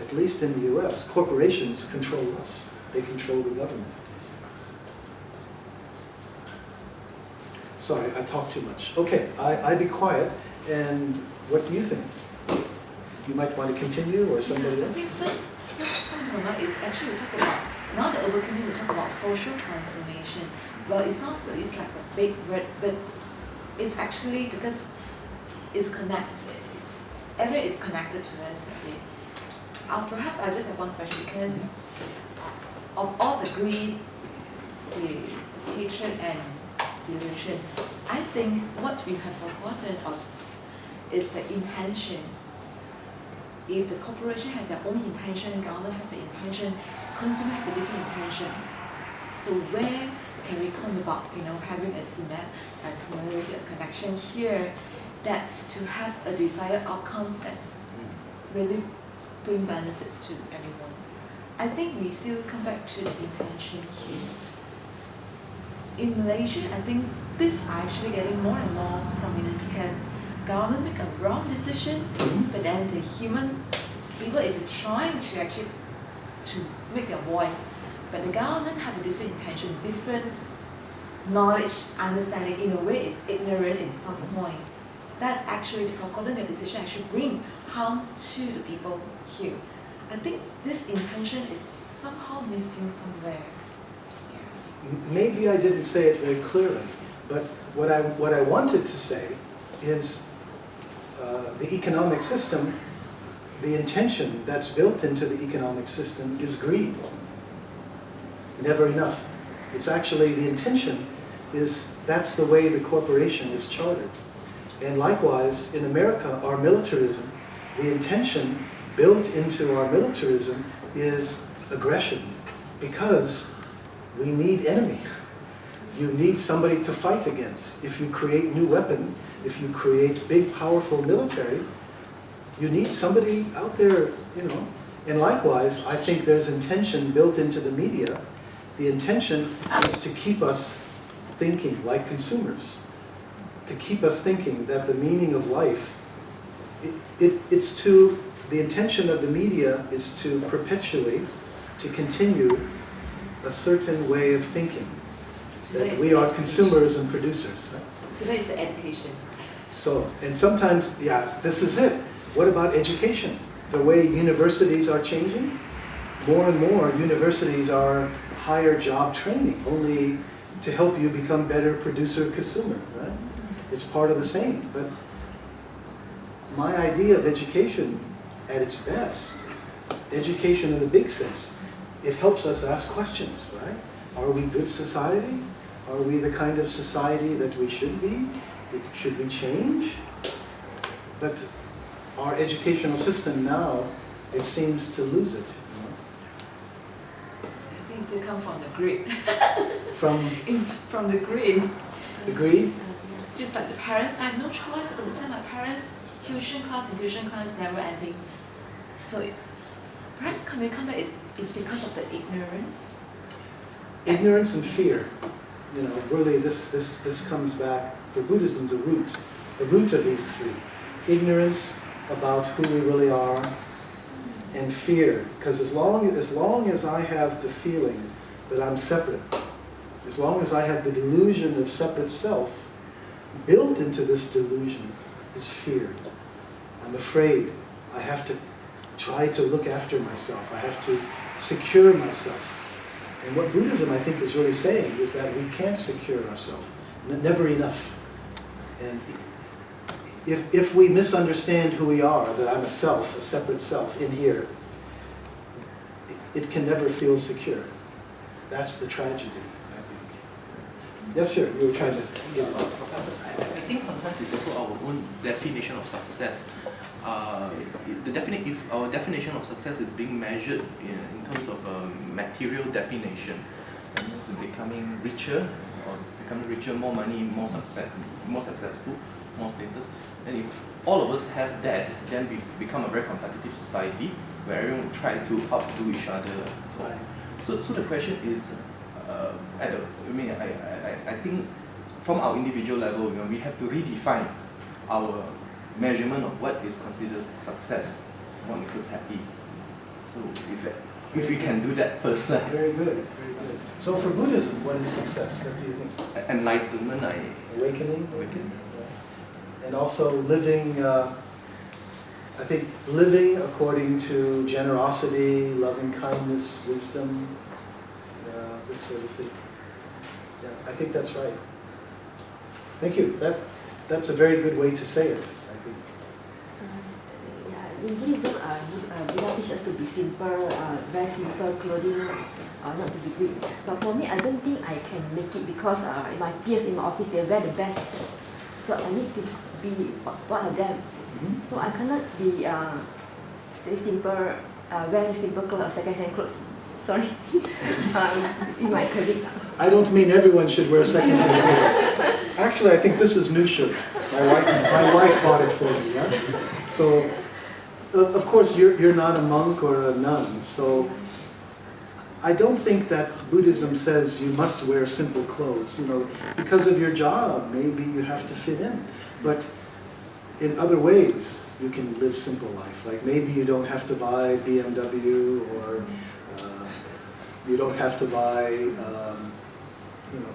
at least in the US, corporations control us. They control the government. Sorry, I talk too much. Okay, I be quiet, and what do you think? You might want to continue, or somebody else? I think first point is actually we talk about, now that overcoming we talk about social transformation. Well, it sounds good, it's like a big word, but it's actually because it's connected, everything is connected to us, you see. Perhaps I just have one question, because of all the greed, the hatred and delusion, I think what we have forgotten is the intention. If the corporation has their own intention, government has an intention, consumer has a different intention. So where can we come about, having a similarity, a connection here, that's to have a desired outcome that really bring benefits to everyone? I think we still come back to the intention here. In Malaysia, I think this are actually getting more and more prominent because government make a wrong decision, but then the human people is trying to actually to make their voice, but the government have a different intention, different knowledge, understanding. In a way, is ignorant in some point. That actually, the forgotten their decision actually bring harm to the people here. I think this intention is somehow missing somewhere. Maybe I didn't say it very clearly, but what I wanted to say is the economic system, the intention that's built into the economic system is greed. Never enough. It's actually the intention is, that's the way the corporation is chartered. And likewise, in America, our militarism, the intention built into our militarism is aggression, because we need enemy. You need somebody to fight against. If you create new weapon, if you create big, powerful military, you need somebody out there, And likewise, I think there's intention built into the media. The intention is to keep us thinking like consumers, to keep us thinking that the meaning of life, the intention of the media is to perpetuate, to continue a certain way of thinking, that we are consumers and producers. Today is the education. So, and sometimes, this is it. What about education? The way universities are changing? More and more universities are higher job training, only to help you become better producer-consumer, right? It's part of the same. But my idea of education at its best, education in the big sense, it helps us ask questions, right? Are we good society? Are we the kind of society that we should be? Should we change? But our educational system now, it seems to lose it. It needs to come from the greed. From from the greed. the greed? Just like the parents, I have no choice but to send my parents tuition class never ending. So perhaps coming back is because of the ignorance. Ignorance and fear. Really this comes back, for Buddhism, the root of these three. Ignorance about who we really are, and fear. Because as long as I have the feeling that I'm separate, as long as I have the delusion of separate self, built into this delusion is fear. I'm afraid. I have to try to look after myself. I have to secure myself. And what Buddhism, I think, is really saying is that we can't secure ourselves. Never enough. And if we misunderstand who we are, that I'm a self, a separate self in here, it can never feel secure. That's the tragedy, I think. Yes, sir, you were trying to... Professor, I think sometimes it's also our own definition of success. If our definition of success is being measured in terms of material definition, that means becoming richer, more money, more successful, more status. And if all of us have that, then we become a very competitive society where everyone will try to outdo each other. So the question is, I think from our individual level, we have to redefine our measurement of what is considered success, what makes us happy. So if we can do that first, Very good, very good. So for Buddhism, what is success? What do you think? enlightenment, Awakening? Awakening. Yeah. And also living, I think living according to generosity, loving kindness, wisdom, this sort of thing. Yeah, I think that's right. Thank you. That's a very good way to say it, I think. In Buddhism, Buddha teaches us to be simple, very simple clothing, not to be great. But for me, I don't think I can make it because my peers in my office, they wear the best. So I need to be one of them. Mm-hmm. So I cannot be stay simple, wear simple clothes or second-hand clothes. Sorry, in my colleague. I don't mean everyone should wear second-hand clothes. Actually, I think this is new shirt. My wife bought it for me. Yeah? So, of course, you're not a monk or a nun. So, I don't think that Buddhism says you must wear simple clothes. You know, because of your job, maybe you have to fit in. But in other ways, you can live simple life. Like maybe you don't have to buy BMW or you don't have to buy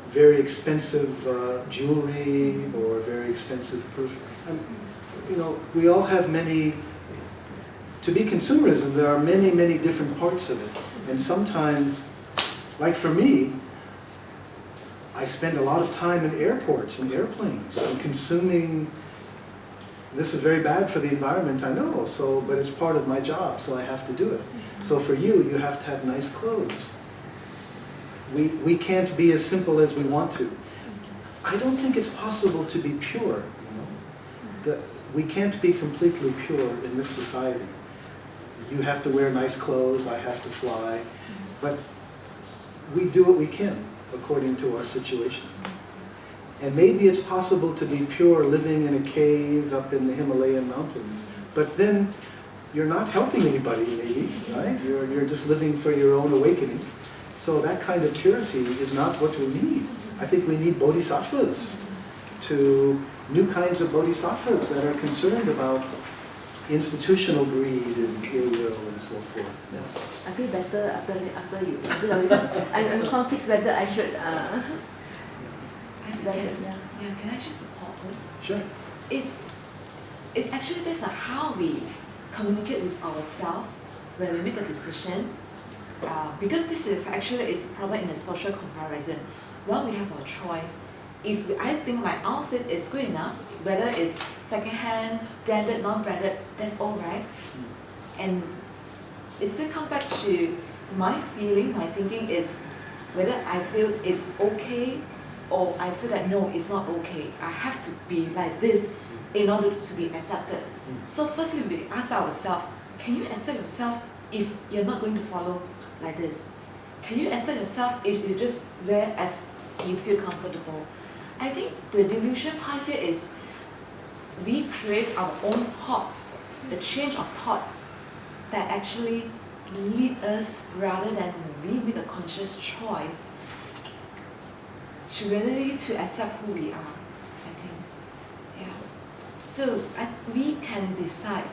very expensive jewelry or very expensive perfume. We all have many. To be consumerism, there are many, many different parts of it. And sometimes, like for me, I spend a lot of time in airports and airplanes. I'm consuming. This is very bad for the environment, I know. But it's part of my job, so I have to do it. So for you, you have to have nice clothes. We can't be as simple as we want to. I don't think it's possible to be pure. We can't be completely pure in this society. You have to wear nice clothes, I have to fly. But we do what we can according to our situation. And maybe it's possible to be pure living in a cave up in the Himalayan mountains. But then you're not helping anybody, maybe, right? You're just living for your own awakening. So that kind of purity is not what we need. I think we need bodhisattvas, new kinds of bodhisattvas that are concerned about institutional greed and ill will and so forth. Yeah. I feel better after you. I'm confused whether I should. Can I just support this? Sure. It's actually based on how we communicate with ourselves when we make a decision. Because this is probably in a social comparison. When we have our choice, if I think my outfit is good enough, whether it's second-hand, branded, non-branded, that's all right. And it still comes back to my feeling, my thinking is whether I feel it's okay or I feel that no, it's not okay. I have to be like this in order to be accepted. So firstly, we ask ourselves, can you accept yourself if you're not going to follow like this? Can you accept yourself if you just wear as you feel comfortable? I think the delusion part here is we create our own thoughts, the change of thought that actually lead us rather than we make a conscious choice to really accept who we are, I think. Yeah. So we can decide.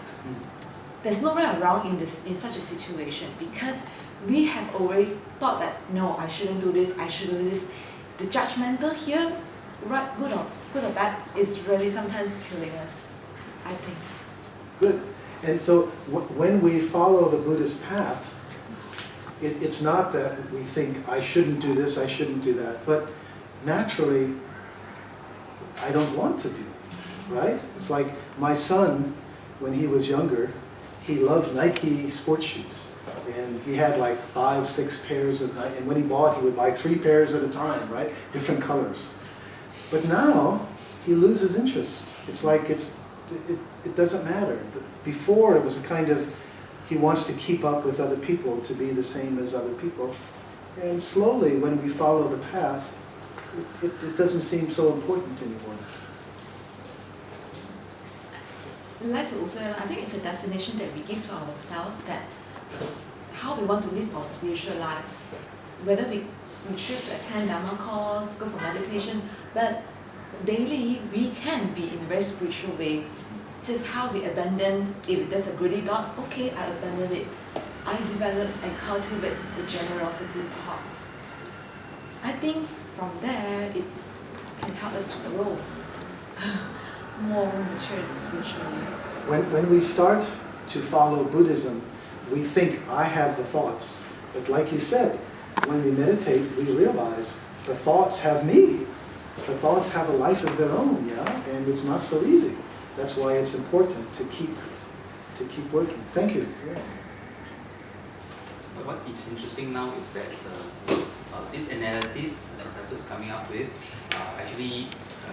There's no way around in such a situation because we have already thought that no, I shouldn't do this, I should do this. The judgmental here, right, good or bad, is really sometimes killing us, I think. Good. And so when we follow the Buddhist path, it's not that we think, I shouldn't do this, I shouldn't do that, but naturally, I don't want to do it, right? It's like my son, when he was younger, he loved Nike sports shoes. And he had like 5, 6 pairs of Nike, and when he bought, he would buy 3 pairs at a time, right? Different colors. But now, he loses interest. It's like it doesn't matter. Before, it was a kind of, he wants to keep up with other people, to be the same as other people. And slowly, when we follow the path, it doesn't seem so important anymore. I'd like to also, I think it's a definition that we give to ourselves that how we want to live our spiritual life. Whether we choose to attend Dharma course, go for meditation, but daily we can be in a very spiritual way. Just how we abandon, if there's a greedy thought, okay, I abandon it. I develop and cultivate the generosity parts. I think from there it can help us to grow more mature spiritually. When we start to follow Buddhism, we think, I have the thoughts. But like you said, when we meditate, we realize the thoughts have me. The thoughts have a life of their own, yeah? And it's not so easy. That's why it's important to keep working. Thank you. Yeah. But what is interesting now is that this analysis that the professor is coming up with actually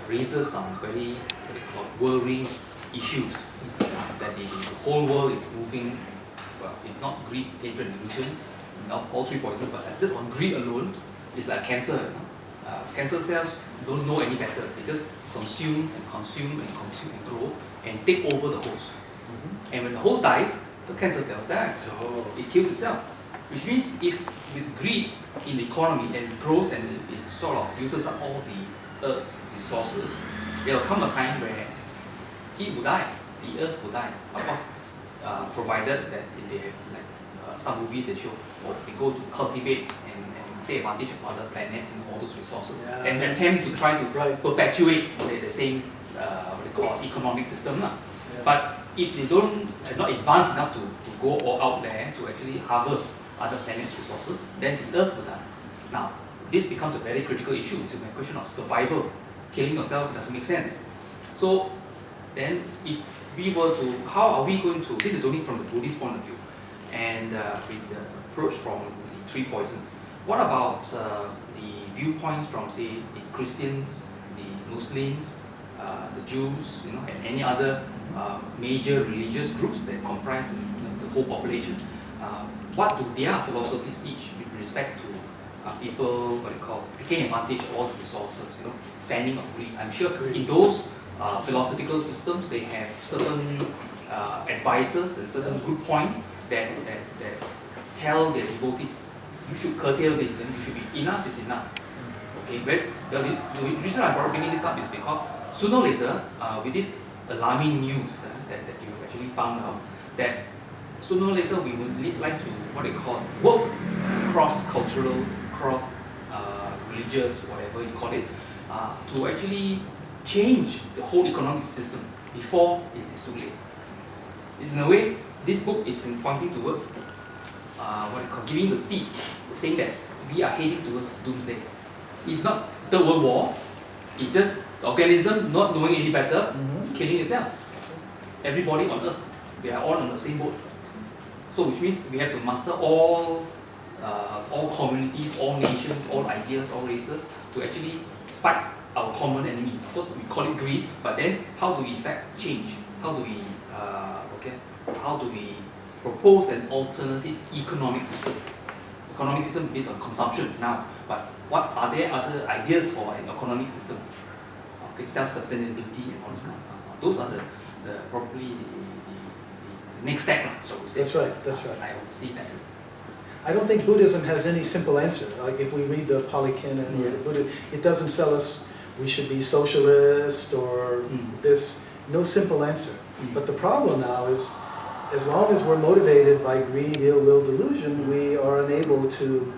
raises some very, what they call, worrying issues. That the whole world is moving, well, if not greed, hatred, and delusion, all three poisons, but just on greed alone, it's like cancer. You know? Cancer cells don't know any better. They just consume and consume and consume and grow and take over the host. And when the host dies, the cancer cell dies. So it kills itself. Which means if with greed in the economy and it grows and it sort of uses up all the Earth's resources, there will come a time where it will die, the Earth will die. Of course, provided that they have, like some movies they show, or they go to cultivate and take advantage of other planets and all those resources, and attempt to try to perpetuate the same what they call economic system. But if they don't, not advanced enough to go all out there to actually harvest other planets' resources, then the Earth will die. Now, this becomes a very critical issue. It's a question of survival. Killing yourself doesn't make sense. So, then if we were to, how are we going to, this is only from the Buddhist point of view, and with the approach from the three poisons. What about the viewpoints from, say, the Christians, the Muslims, the Jews, you know, and any other major religious groups that comprise the whole population? What do their philosophies teach with respect to people, what they call, taking advantage of all the resources, you know, fanning of greed? I'm sure in those philosophical systems, they have certain advisors and certain good points that tell their devotees, you should curtail this, and you should be, enough is enough. Okay, but the reason I'm bringing this up is because sooner or later, with this alarming news that you've actually found out, that sooner or later we would like to, what they call, work cross-cultural, cross-religious, whatever you call it, to actually change the whole economic system before it is too late. In a way, this book is pointing towards what they call, giving the seeds, saying that we are heading towards doomsday. It's not Third World War, it's just the organism not knowing any better, killing itself. Everybody on Earth, we are all on the same boat. So which means we have to master all communities, all nations, all ideas, all races to actually fight our common enemy. Of course, we call it greed, but then how do we effect change? How do we how do we propose an alternative economic system? Economic system based on consumption now, but what are there other ideas for an economic system? Okay, self-sustainability and all this kind of stuff. Those are the probably the next step. So we say. That's right. That's right. I see that. I don't think Buddhism has any simple answer. Like if we read the Pali Canon or the Buddha, it doesn't tell us we should be socialist or this. No simple answer. But the problem now is, as long as we're motivated by greed, ill will, delusion, we are unable to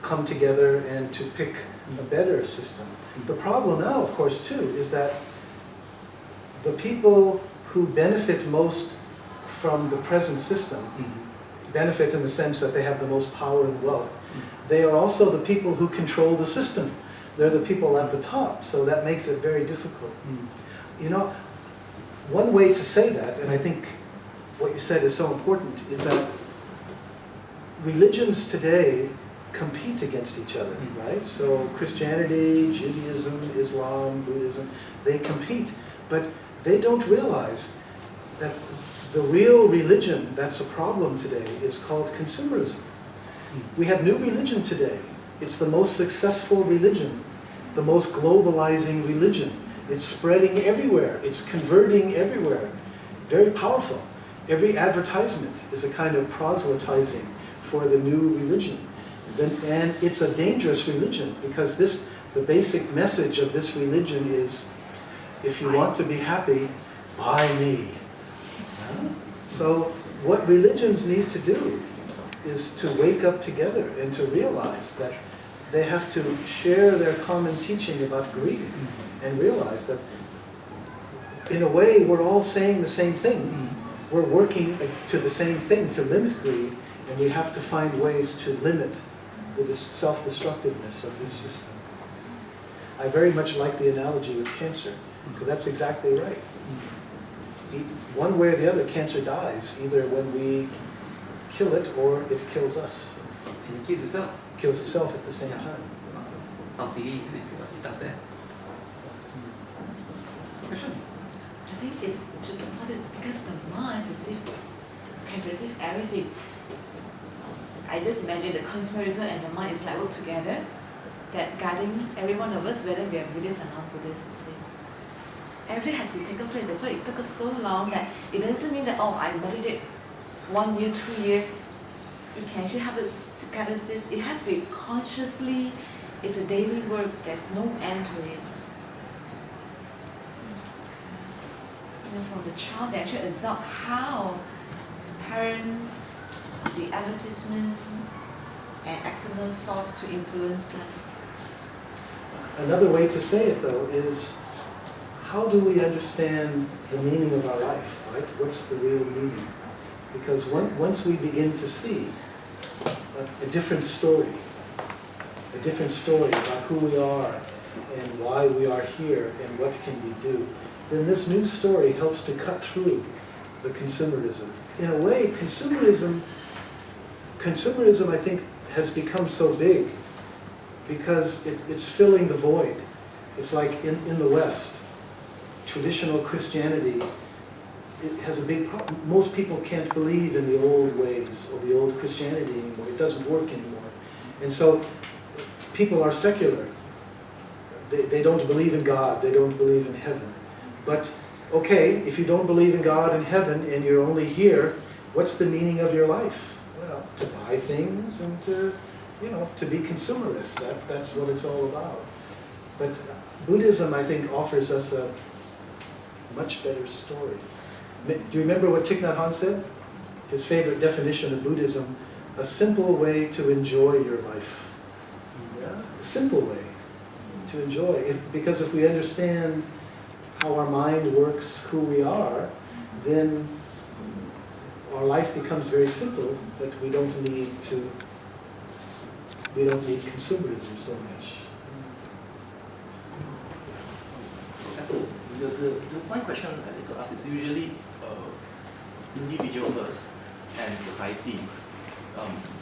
come together and to pick a better system. The problem now, of course, too, is that the people who benefit most from the present system, benefit in the sense that they have the most power and wealth, they are also the people who control the system. They're the people at the top, so that makes it very difficult. You know, one way to say that, and I think what you said is so important, is that religions today compete against each other, right? So Christianity, Judaism, Islam, Buddhism, they compete, but they don't realize that the real religion that's a problem today is called consumerism. We have new religion today. It's the most successful religion, the most globalizing religion. It's spreading everywhere. It's converting everywhere. Very powerful. Every advertisement is a kind of proselytizing for the new religion. And it's a dangerous religion because the basic message of this religion is, if you want to be happy, buy me. So what religions need to do is to wake up together and to realize that they have to share their common teaching about greed and realize that in a way we're all saying the same thing. We're working to the same thing, to limit greed, and we have to find ways to limit the self-destructiveness of this system. I very much like the analogy with cancer, because that's exactly right. One way or the other, cancer dies, either when we kill it or it kills us. And it kills yourself. Kills itself at the same time. Sounds silly, isn't it? But it does that. Questions? I think it's just important because the mind can perceive everything. I just imagine the consumerism and the mind is like work together, that guiding every one of us, whether we are Buddhist or non-Buddhist, you see. Everything has been taken place. That's why it took us so long that it doesn't mean that, oh, I meditate 1 year, 2 years. It can actually help us to guide us this. It has to be consciously, it's a daily work. There's no end to it. From the child, they actually absorb how parents, the advertisement, and external source to influence them. Another way to say it, though, is how do we understand the meaning of our life, right? What's the real meaning? Because once we begin to see a different story about who we are and why we are here and what can we do, then this new story helps to cut through the consumerism. In a way, consumerism, I think, has become so big because it's filling the void. It's like in the West, traditional Christianity, it has a big problem. Most people can't believe in the old ways or the old Christianity anymore. It doesn't work anymore. And so people are secular. They don't believe in God. They don't believe in heaven. But okay, if you don't believe in God and heaven and you're only here, what's the meaning of your life? Well, to buy things and to be consumerist. That's what it's all about. But Buddhism, I think, offers us a much better story. Do you remember what Thich Nhat Hanh said? His favorite definition of Buddhism: a simple way to enjoy your life. Yeah? A simple way to enjoy. Because if we understand how our mind works, who we are, then our life becomes very simple, but we don't need consumerism so much. The one question I like to ask is usually individual first and society.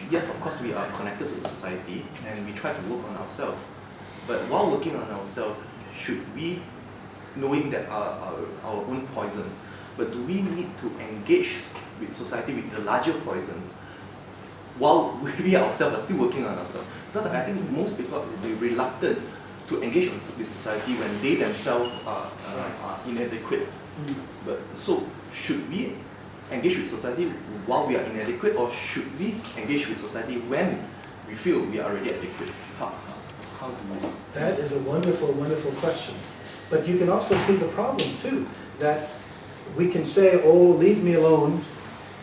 Yes, of course we are connected to the society and we try to work on ourselves. But while working on ourselves, should we, knowing that our own poisons, but do we need to engage with society with the larger poisons while we ourselves are still working on ourselves? Because I think most people will be reluctant to engage with society when they themselves are inadequate. But so should we engage with society while we are inadequate, or should we engage with society when we feel we are already adequate? How do we? That is a wonderful, wonderful question. But you can also see the problem too, that we can say, oh, leave me alone,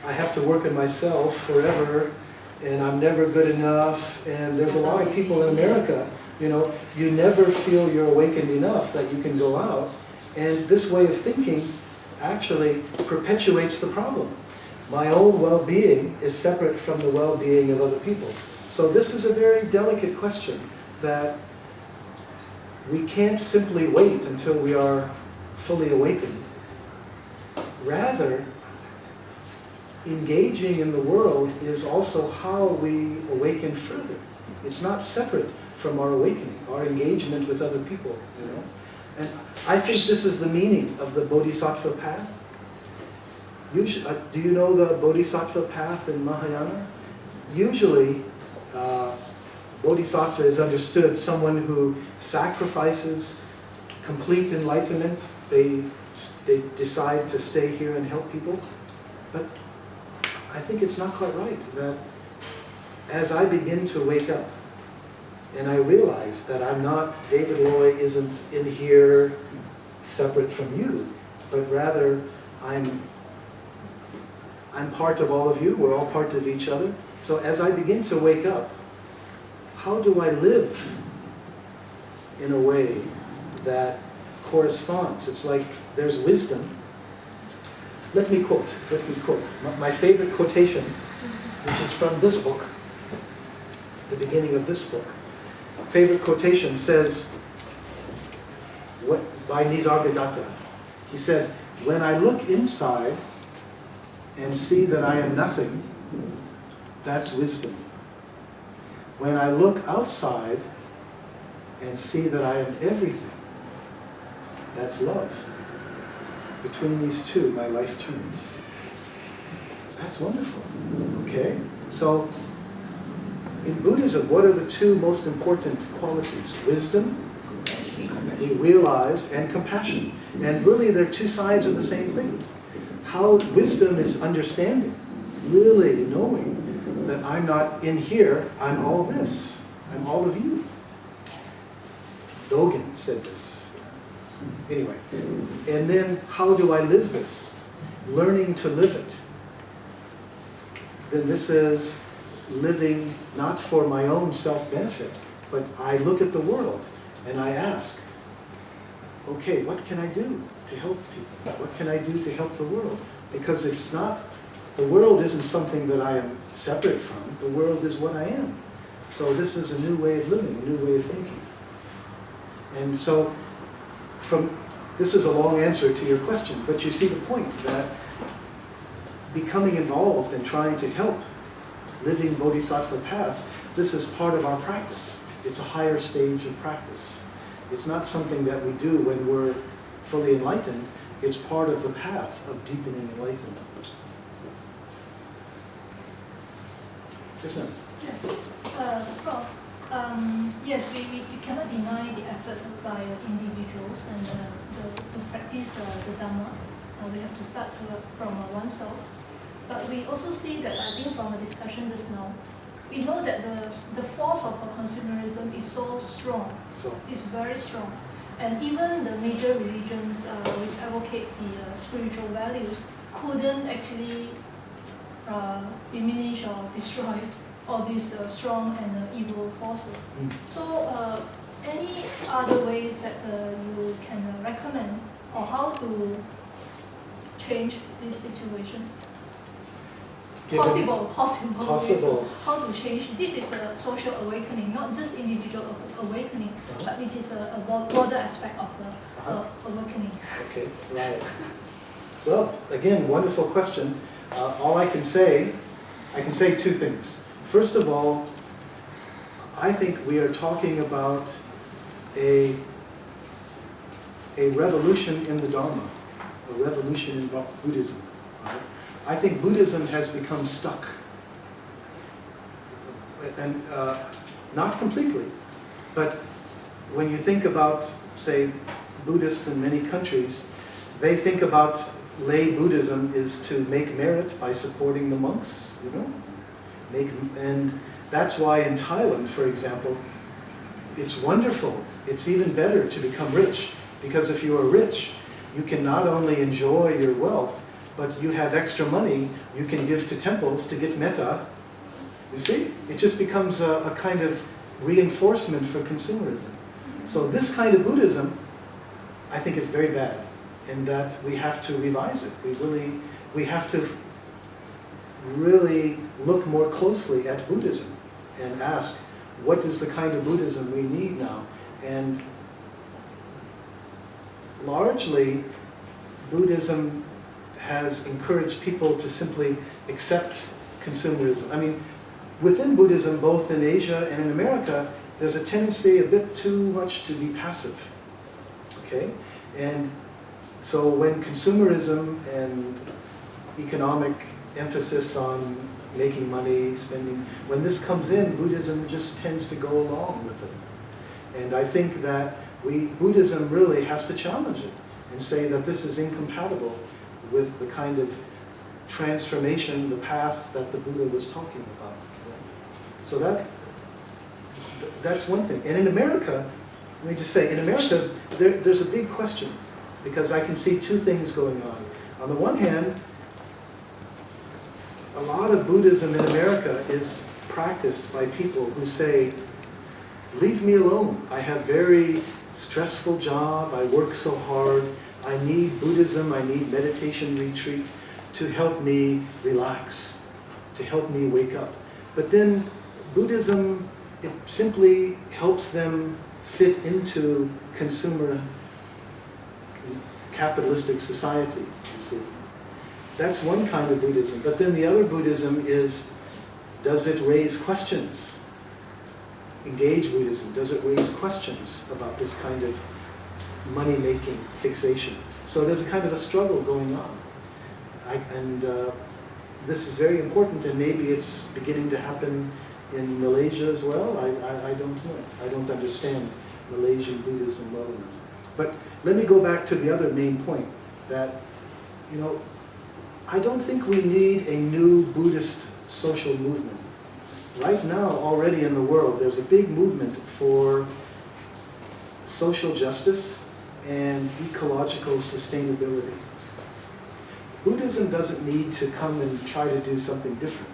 I have to work on myself forever, and I'm never good enough, and there's a lot of people in America, you never feel you're awakened enough that you can go out, and this way of thinking actually perpetuates the problem. My own well-being is separate from the well-being of other people. So this is a very delicate question that we can't simply wait until we are fully awakened. Rather, engaging in the world is also how we awaken further. It's not separate from our awakening, our engagement with other people, And I think this is the meaning of the Bodhisattva path. Do you know the Bodhisattva path in Mahayana? Usually, Bodhisattva is understood someone who sacrifices complete enlightenment. They decide to stay here and help people. But I think it's not quite right. That as I begin to wake up and I realize that I'm not, David Loy isn't in here separate from you, but rather I'm I'm part of all of you, we're all part of each other. So as I begin to wake up, how do I live in a way that corresponds? It's like there's wisdom. Let me quote. My favorite quotation, which is from this book, the beginning of this book. Favorite quotation says, by Nisargadatta, he said, when I look inside and see that I am nothing, that's wisdom. When I look outside and see that I am everything, that's love. Between these two, my life turns. That's wonderful. Okay? So, in Buddhism, what are the two most important qualities? Wisdom, we realize, and compassion. And really, they're two sides of the same thing. How wisdom is understanding, really knowing that I'm not in here, I'm all this. I'm all of you. Dogen said this. Anyway, and then how do I live this? Learning to live it. Then this is living not for my own self-benefit, but I look at the world and I ask, okay, what can I do to help people? What can I do to help the world? Because it's not, the world isn't something that I am separate from. The world is what I am. So this is a new way of living, a new way of thinking. And so, this is a long answer to your question, but you see the point that becoming involved and trying to help living Bodhisattva path, this is part of our practice. It's a higher stage of practice. It's not something that we do when we're fully enlightened. It's part of the path of deepening enlightenment. Yes, ma'am. Yes, Prof. Yes, we cannot deny the effort by individuals and to practice the Dhamma. We have to start from oneself. But we also see that, I think from a discussion just now, we know that the force of consumerism is so strong. It's very strong. And even the major religions which advocate the spiritual values couldn't actually diminish or destroy all these strong and evil forces. So any other ways that you can recommend or how to change this situation? Possible. How to change? This is a social awakening, not just individual awakening, but this is a broader aspect of the awakening. Okay, right. Well, again, wonderful question. All I can say two things. First of all, I think we are talking about a revolution in the Dharma, a revolution in Buddhism. Right? I think Buddhism has become stuck, and not completely, but when you think about, say, Buddhists in many countries, they think about lay Buddhism is to make merit by supporting the monks, you know? And that's why in Thailand, for example, it's wonderful. It's even better to become rich, because if you are rich, you can not only enjoy your wealth, but you have extra money you can give to temples to get metta. You see? It just becomes a kind of reinforcement for consumerism. So this kind of Buddhism, I think is very bad, and that we have to revise it. We have to really look more closely at Buddhism and ask, what is the kind of Buddhism we need now? And largely, Buddhism has encouraged people to simply accept consumerism. I mean, within Buddhism, both in Asia and in America, there's a tendency a bit too much to be passive. Okay? And so when consumerism and economic emphasis on making money, spending, when this comes in, Buddhism just tends to go along with it. And I think that Buddhism really has to challenge it and say that this is incompatible with the kind of transformation, the path that the Buddha was talking about. So that's one thing. And in America, let me just say, in America, there's a big question, because I can see two things going on. On the one hand, a lot of Buddhism in America is practiced by people who say, leave me alone. I have very stressful job. I work so hard. I need Buddhism. I need meditation retreat to help me relax, to help me wake up. But then Buddhism, it simply helps them fit into consumer capitalistic society, you see. That's one kind of Buddhism. But then the other Buddhism is, does it raise questions? Engage Buddhism, does it raise questions about this kind of money-making fixation? So there's a kind of a struggle going on. This is very important, and maybe it's beginning to happen in Malaysia as well. I don't know. I don't understand Malaysian Buddhism well enough. But let me go back to the other main point, that, you know, I don't think we need a new Buddhist social movement. Right now, already in the world, there's a big movement for social justice and ecological sustainability. Buddhism doesn't need to come and try to do something different.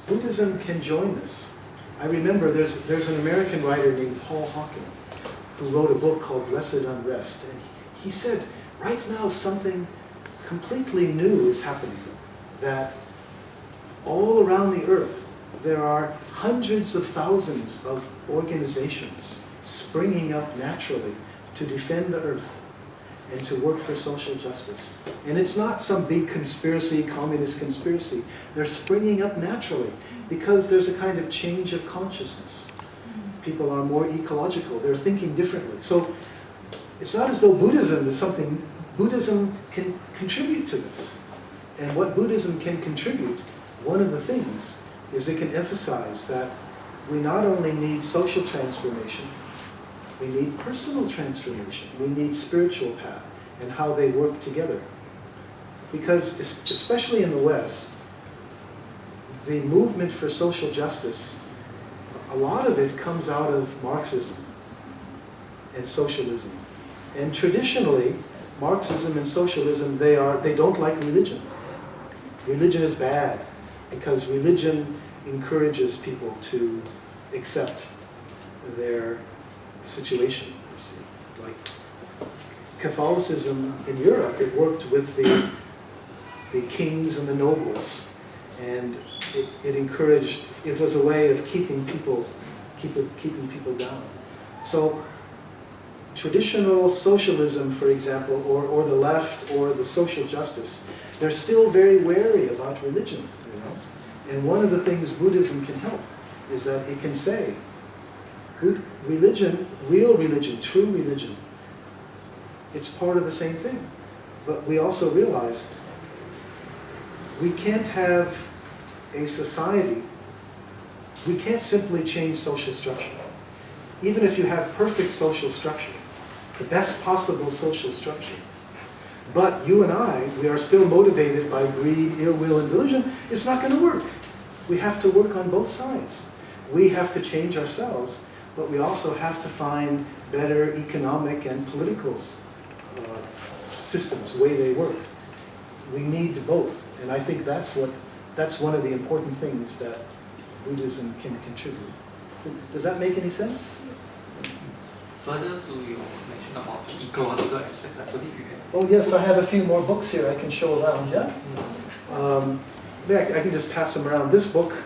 Buddhism can join this. I remember there's an American writer named Paul Hawken who wrote a book called Blessed Unrest. And he said, right now something completely new is happening, that all around the earth there are hundreds of thousands of organizations springing up naturally to defend the earth and to work for social justice. And it's not some big conspiracy, communist conspiracy. They're springing up naturally because there's a kind of change of consciousness. People are more ecological. They're thinking differently. So it's not as though Buddhism is something. Buddhism can contribute to this. And what Buddhism can contribute, one of the things, is it can emphasize that we not only need social transformation, we need personal transformation. We need spiritual path and how they work together. Because especially in the West, the movement for social justice, a lot of it comes out of Marxism and socialism. And traditionally, Marxism and socialism, they don't like religion. Religion is bad because religion encourages people to accept their situation, you see. Like Catholicism in Europe, it worked with the kings and the nobles, and it encouraged, it was a way of keeping people down. So traditional socialism, for example, or the left, or the social justice, they're still very wary about religion, you know. And one of the things Buddhism can help is that it can say, religion, real religion, true religion, it's part of the same thing. But we also realize we can't have a society, we can't simply change social structure. Even if you have perfect social structure, the best possible social structure, but you and I, we are still motivated by greed, ill will, and delusion, it's not going to work. We have to work on both sides. We have to change ourselves, but we also have to find better economic and political systems, the way they work. We need both, and I think that's one of the important things that Buddhism can contribute. Does that make any sense? Further to your mention about the ecological aspects, I believe you have. Oh yes, I have a few more books here I can show around, yeah? Maybe I can just pass them around. This book,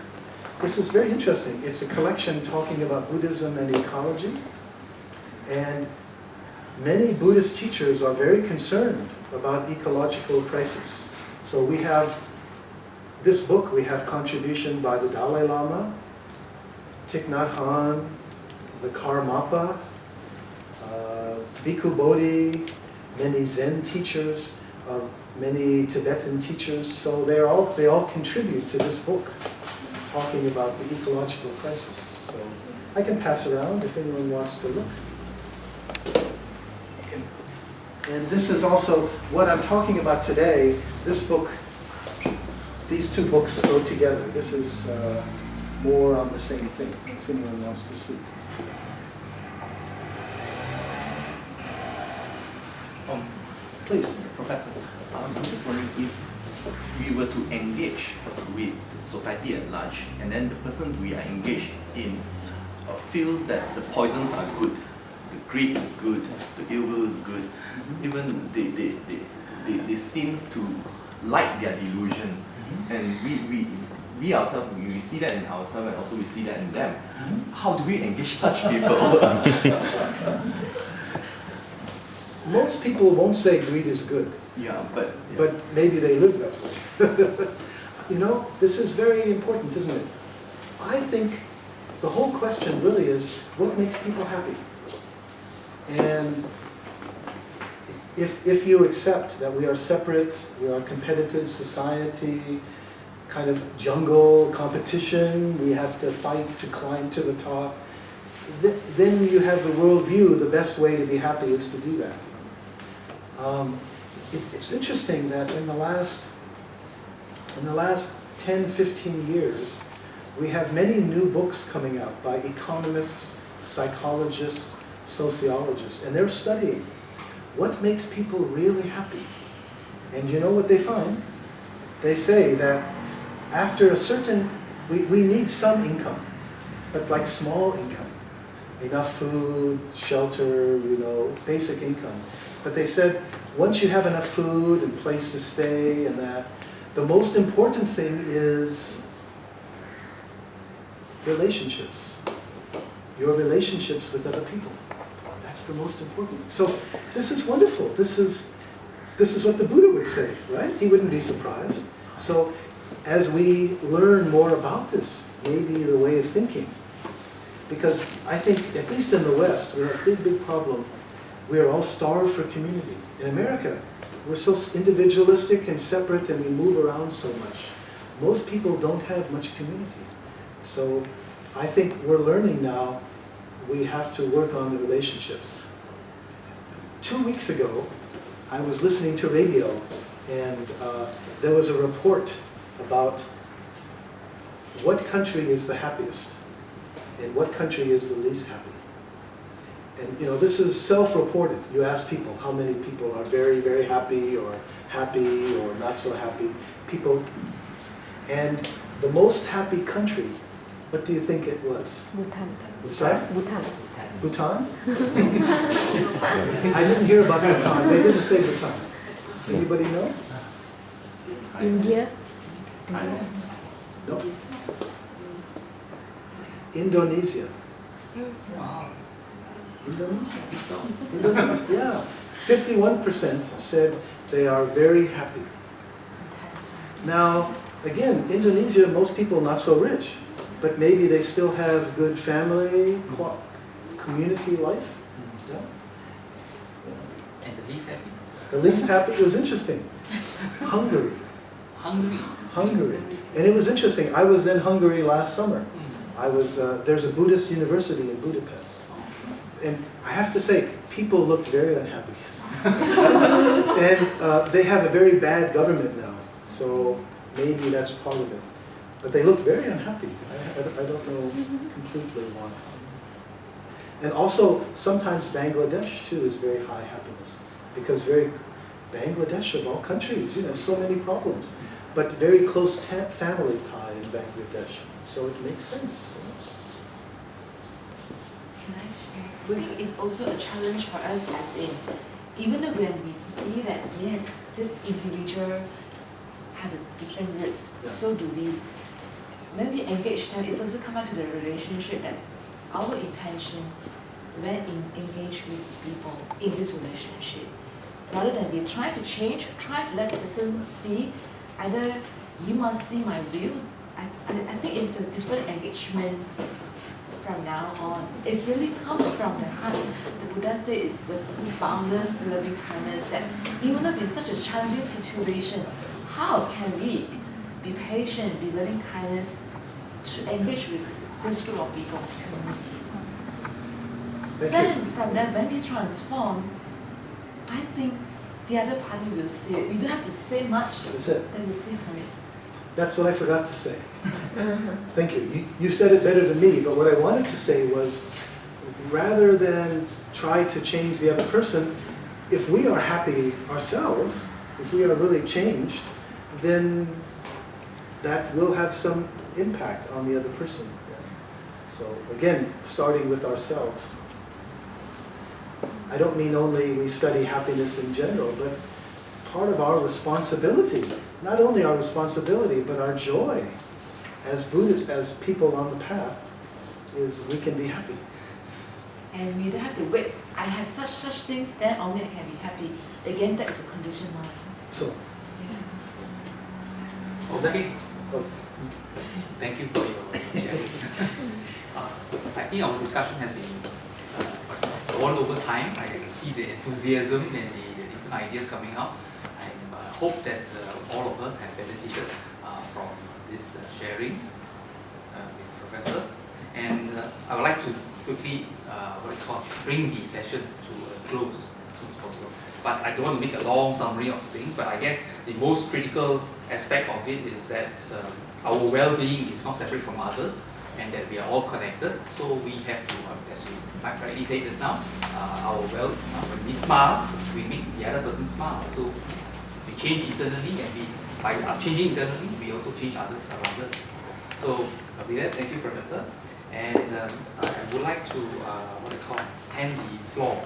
this is very interesting. It's a collection talking about Buddhism and ecology. And many Buddhist teachers are very concerned about ecological crisis. So we have this book, we have contribution by the Dalai Lama, Thich Nhat Hanh, the Karmapa, Bhikkhu Bodhi, many Zen teachers, many Tibetan teachers. So they all contribute to this book, talking about the ecological crisis. So I can pass around if anyone wants to look. Okay. And this is also what I'm talking about today. This book, these two books go together. This is more on the same thing, if anyone wants to see. Please, Professor, I'm just wondering if we were to engage with society at large, and then the person we are engaged in feels that the poisons are good, the greed is good, the ill will is good, even they seems to like their delusion, and we ourselves, we see that in ourselves, and also we see that in them. How do we engage such people? Most people won't say greed is good, Yeah, but but maybe they live that way. You know, this is very important, isn't it? I think the whole question really is, what makes people happy? And if you accept that we are separate, we are a competitive society, kind of jungle competition, we have to fight to climb to the top, then you have the worldview, the best way to be happy is to do that. It's interesting that in the last 10, 15 years, we have many new books coming out by economists, psychologists, sociologists, and they're studying what makes people really happy. And you know what they find? They say that after a certain, we need some income, but like small income, enough food, shelter, you know, basic income. But they said, once you have enough food and place to stay and that, the most important thing is relationships. Your relationships with other people. That's the most important. So this is wonderful. This is what the Buddha would say, right? He wouldn't be surprised. So as we learn more about this, maybe the way of thinking, because I think, at least in the West, we have a big, big problem. We are all starved for community. In America, we're so individualistic and separate, and we move around so much. Most people don't have much community. So I think we're learning now we have to work on the relationships. 2 weeks ago, I was listening to radio, and there was a report about what country is the happiest and what country is the least happy. And you know, this is self-reported. You ask people how many people are very, very happy or not so happy. People, and the most happy country, what do you think it was? Bhutan. Sorry? Bhutan. Bhutan? I didn't hear about Bhutan. They didn't say Bhutan. Anybody know? India. No. Indonesia. Wow. Indonesia, yeah. 51% said they are very happy. Now, again, Indonesia, most people not so rich, but maybe they still have good family, community life. Yeah. And the least happy. The least happy, it was interesting. Hungary. Hungary. And it was interesting, I was in Hungary last summer. There's a Buddhist university in Budapest. And I have to say, people looked very unhappy. And they have a very bad government now, so maybe that's part of it. But they looked very unhappy. I don't know completely why. And also, sometimes Bangladesh too is very high happiness, because Bangladesh of all countries, you know, so many problems, but very close family tie in Bangladesh, so it makes sense. Can I share? I think it's also a challenge for us, as in, even though when we see that, yes, this individual has a different roots, Yeah. so do we. When we engage them, it's also come back to the relationship that our intention when engage with people in this relationship. Rather than we try to change, try to let the person see, either you must see my view. I think it's a different engagement from now on. It's really comes from the heart. The Buddha says it's the boundless loving kindness that even though in such a challenging situation, how can we be patient, be loving kindness to engage with this group of people, community? Thank Then you. from that, when we transform, I think the other party will see it. We don't have to say much. That's it. They will see from it. That's what I forgot to say. Thank you. You said it better than me, but what I wanted to say was, rather than try to change the other person, if we are happy ourselves, if we are really changed, then that will have some impact on the other person. So again, starting with ourselves. I don't mean only we study happiness in general, but part of our responsibility, not only our responsibility, but our joy as Buddhists, as people on the path, is we can be happy. And we don't have to wait. I have such things, then only I can be happy. Again, that is a conditioned mind. So, Okay. oh, Thank you for your sharing. I think our discussion has been gone over time. I can see the enthusiasm and the different ideas coming out. I hope that all of us have benefited from this sharing with Professor. And I would like to quickly bring the session to a close as soon as possible. But I don't want to make a long summary of things, but I guess the most critical aspect of it is that our well-being is not separate from others, and that we are all connected. So we have to, as you might rightly say just now, when we smile, we make the other person smile. So we change internally, and by changing internally, we also change others around us. So with that, thank you, Professor. And I would like to hand the floor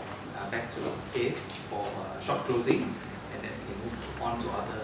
back to Kate for a short closing, and then we move on to other